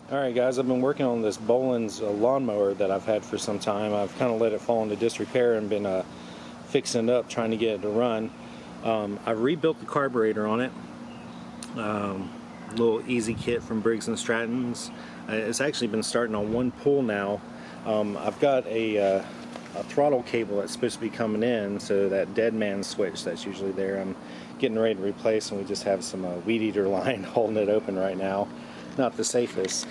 Alright guys, I've been working on this Bolen's lawnmower that I've had for some time. I've kind of let it fall into disrepair and been fixing it up, trying to get it to run. I rebuilt the carburetor on it. Little easy kit from Briggs Stratton's. It's actually been starting on one pull now. I've got a throttle cable that's supposed to be coming in, so that dead man switch that's usually there I'm getting ready to replace, and we just have some weed eater line holding it open right now. Not the safest,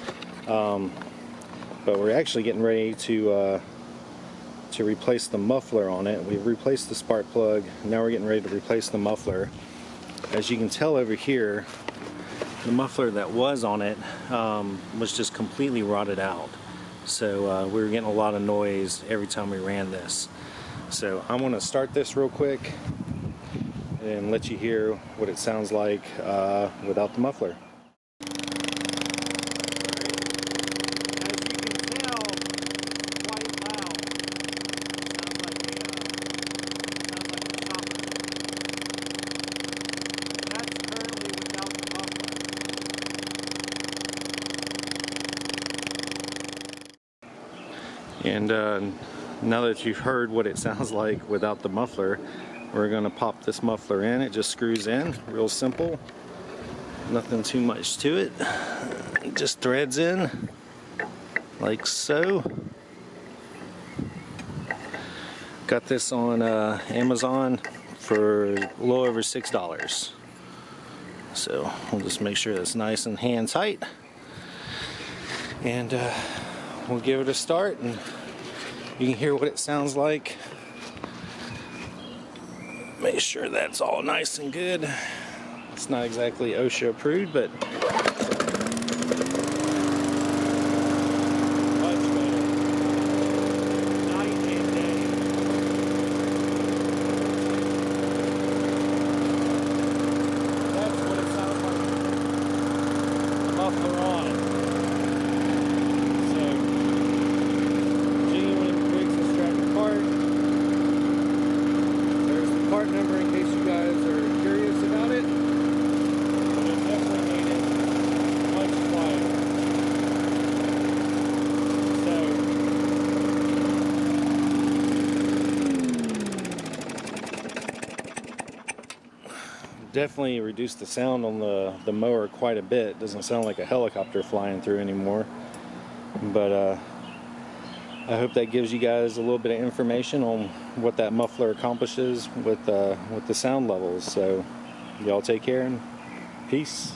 but we're actually getting ready to replace the muffler on it. We've replaced the spark plug. Now we're getting ready to replace the muffler. As you can tell over here, the muffler that was on it was just completely rotted out. So we were getting a lot of noise every time we ran this. So I'm going to start this real quick and let you hear what it sounds like without the muffler. And now that you've heard what it sounds like without the muffler, we're going to pop this muffler in. It just screws in, real simple. Nothing too much to it. It just threads in like so. Got this on Amazon for a little over $6. So we'll just make sure it's nice and hand tight. And we'll give it a start, and you can hear what it sounds like. Make sure that's all nice and good. It's not exactly OSHA approved, but much better. Night and day. That's what it sounds like. The muffler on. Part number in case you guys are curious about it, but it definitely made it much quieter. So definitely reduced the sound on the mower quite a bit. It doesn't sound like a helicopter flying through anymore, but I hope that gives you guys a little bit of information on what that muffler accomplishes with the sound levels. So y'all take care and peace.